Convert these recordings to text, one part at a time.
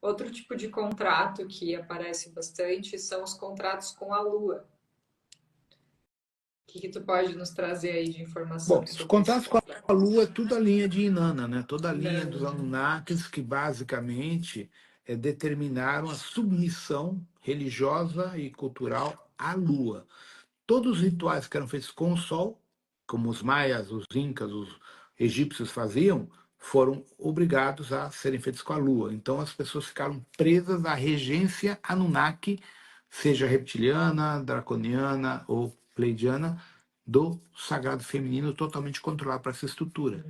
Outro tipo de contrato que aparece bastante são os contratos com a Lua. O que tu pode nos trazer aí de informação Bom, os sobre esses contratos com a contratos? Lua é tudo a linha de Inanna, né? Toda a linha dos Não. Anunnakis que basicamente determinaram a submissão religiosa e cultural à Lua. Todos os rituais que eram feitos com o Sol, como os maias, os incas, os egípcios faziam, foram obrigados a serem feitos com a Lua. Então as pessoas ficaram presas à regência Anunnaki, seja reptiliana, draconiana ou pleidiana, do sagrado feminino totalmente controlado para essa estrutura,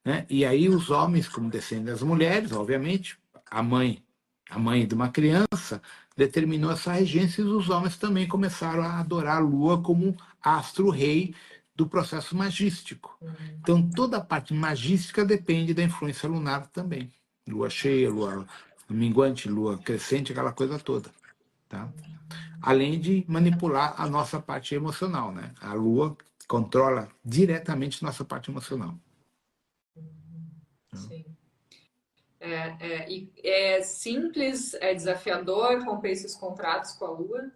né? E aí os homens, como descendem das mulheres, obviamente, a mãe, a mãe de uma criança, determinou essa regência e os homens também começaram a adorar a Lua como astro-rei do processo magístico. Então toda a parte magística depende da influência lunar também. Lua cheia, lua minguante, lua crescente, aquela coisa toda, tá? Além de manipular a nossa parte emocional, né? A Lua controla diretamente nossa parte emocional. Sim. E é simples, é desafiador romper esses contratos com a Lua?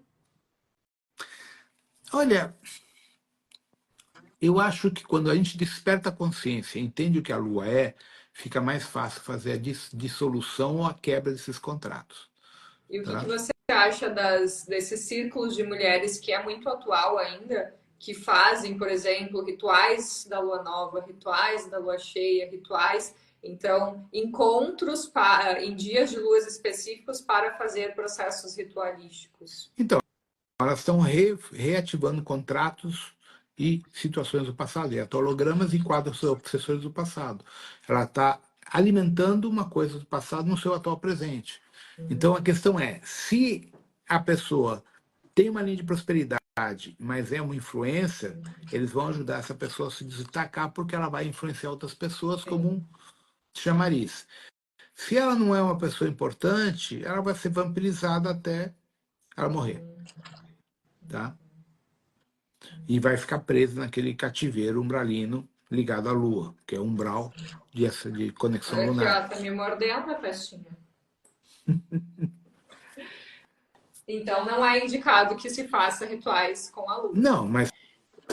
Olha, eu acho que quando a gente desperta a consciência, entende o que a Lua é, fica mais fácil fazer a dissolução ou a quebra desses contratos, E o que tá? você acha desses círculos de mulheres que é muito atual ainda, que fazem, por exemplo, rituais da lua nova, rituais da lua cheia, rituais, então, encontros em dias de luas específicos para fazer processos ritualísticos? Então, elas estão reativando contratos e situações do passado, e hologramas e quadros obsessores do passado. Ela está alimentando uma coisa do passado no seu atual presente. Então a questão é, se a pessoa tem uma linha de prosperidade, mas é uma influência, eles vão ajudar essa pessoa a se destacar porque ela vai influenciar outras pessoas como um chamariz. Se ela não é uma pessoa importante, ela vai ser vampirizada até ela morrer, tá? E vai ficar presa naquele cativeiro umbralino ligado à Lua, que é o umbral de conexão Olha aqui, lunar. ó, tá me mordendo a pestinha. Então, não é indicado que se faça rituais com a lua. Não, mas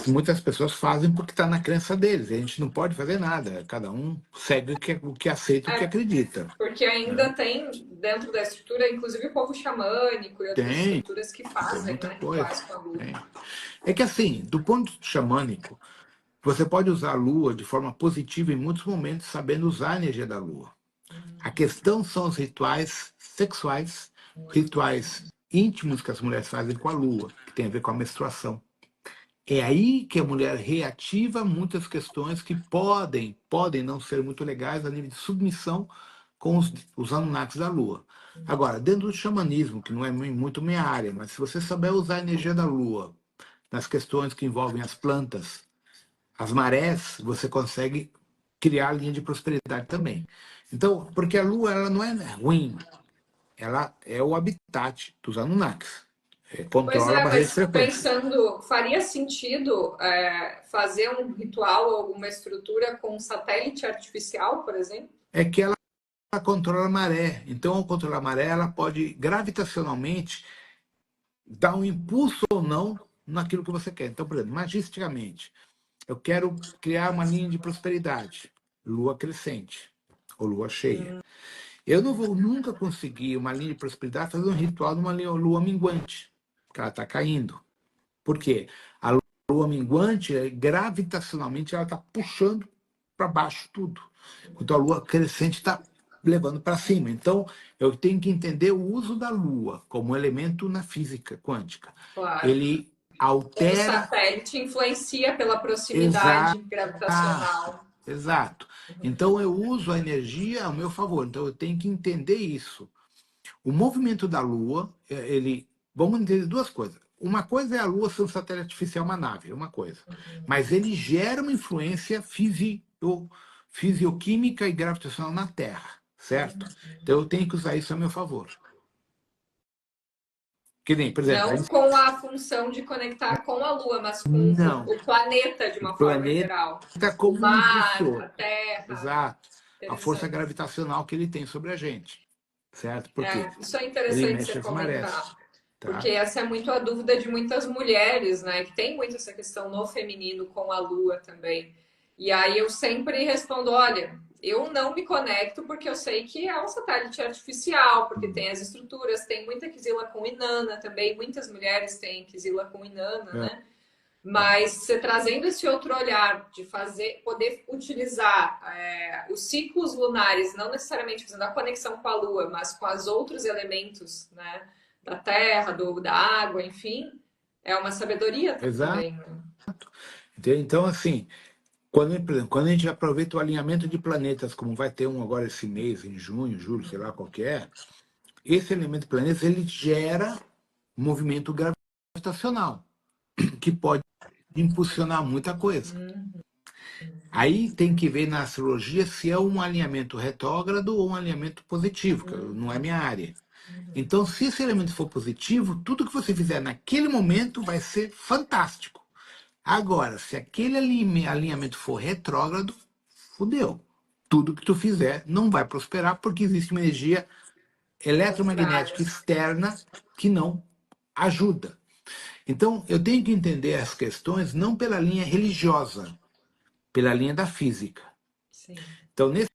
muitas pessoas fazem porque está na crença deles. A gente não pode fazer nada. Cada um segue o que aceita, o que É, acredita. porque Né? ainda tem dentro da estrutura, inclusive o povo xamânico e outras Tem, estruturas que tem fazem, muita né, coisa. rituais com a lua. Tem. É que assim, do ponto xamânico, você pode usar a Lua de forma positiva em muitos momentos, sabendo usar a energia da Lua. A questão são os rituais sexuais, rituais íntimos que as mulheres fazem com a Lua, que tem a ver com a menstruação. É aí que a mulher reativa muitas questões que podem não ser muito legais a nível de submissão com os Anunnakis da Lua. Agora, dentro do xamanismo, que não é muito minha área, mas se você souber usar a energia da Lua nas questões que envolvem as plantas, as marés, você consegue criar a linha de prosperidade também. Então, porque a Lua ela não é ruim, ela é o habitat dos Anunnakis. Pois Controla a é, barreira de mas frequência. pensando, faria sentido fazer um ritual ou alguma estrutura com um satélite artificial, por exemplo? É que ela controla a maré. Então, ao controlar a maré, ela pode gravitacionalmente dar um impulso ou não naquilo que você quer. Então, por exemplo, magisticamente, eu quero criar uma linha de prosperidade, lua crescente ou lua cheia. Eu não vou nunca conseguir uma linha de prosperidade fazer um ritual numa lua minguante, que ela está caindo. Por quê? A lua minguante, gravitacionalmente, ela está puxando para baixo tudo. Enquanto a lua crescente está levando para cima. Então, eu tenho que entender o uso da lua como elemento na física quântica. Claro. Ele O altera. satélite influencia pela proximidade Exato. gravitacional. Exato. Então, eu uso a energia ao meu favor. Então, eu tenho que entender isso. O movimento da Lua, ele. Vamos entender duas coisas. Uma coisa é a Lua ser um satélite artificial, uma nave, é uma coisa. Mas ele gera uma influência fisioquímica e gravitacional na Terra, certo? Então eu tenho que usar isso a meu favor. Que nem, por exemplo, a Não gente, com a função de conectar com a Lua, mas com não, o planeta de o uma forma planeta geral. O como um mar, a impulsor. Terra. Exato. A força Interessante. gravitacional que ele tem sobre a gente. certo? Porque Isso é ele interessante mexe você as marés, comentar, porque tá? essa é muito a dúvida de muitas mulheres, né? Que tem muito essa questão no feminino com a lua também. E aí eu sempre respondo: olha, eu não me conecto porque eu sei que é um satélite artificial, porque tem as estruturas, tem muita quizila com Inanna também, muitas mulheres têm quizila com Inanna, É, né? Mas você trazendo esse outro olhar de fazer, poder utilizar os ciclos lunares, não necessariamente fazendo a conexão com a Lua, mas com os outros elementos, né, da Terra, da água, enfim, é uma sabedoria exato. também. Né? Entende? Então, assim, quando, por exemplo, quando a gente aproveita o alinhamento de planetas, como vai ter um agora esse mês, em junho, julho, sei lá qual que é, esse elemento de planetas, ele gera movimento gravitacional, que pode impulsionar muita coisa. Hum, Aí tem que ver na astrologia se é um alinhamento retrógrado ou um alinhamento positivo, que não é hum, minha área. Então, se esse elemento for positivo, tudo que você fizer naquele momento vai ser fantástico. Agora, se aquele alinhamento for retrógrado, fudeu. Tudo que tu fizer não vai prosperar porque existe uma energia eletromagnética contrárias. externa que não ajuda. Então, eu tenho que entender as questões não pela linha religiosa, pela linha da física. Sim. Então, nesse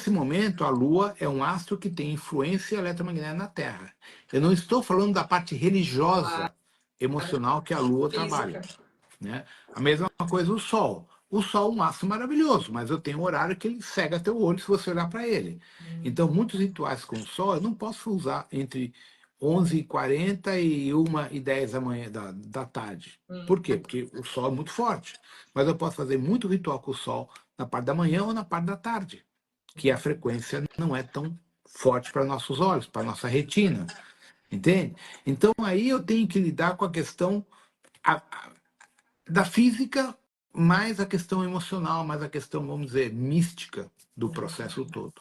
momento, a Lua é um astro que tem influência eletromagnética na Terra. Eu não estou falando da parte Claro. religiosa, emocional que a Lua trabalha. Física. Né? A mesma coisa o Sol. O Sol é um astro maravilhoso, mas eu tenho um horário que ele cega teu olho se você olhar para ele. Então, muitos rituais com o Sol eu não posso usar entre 11h40 e 1h10 da tarde. Hum, Por quê? Porque o Sol é muito forte. Mas eu posso fazer muito ritual com o Sol na parte da manhã ou na parte da tarde, que a frequência não é tão forte para nossos olhos, para nossa retina. Entende? Então, aí eu tenho que lidar com a questão da física, mais a questão emocional, mais a questão, vamos dizer, mística do processo todo.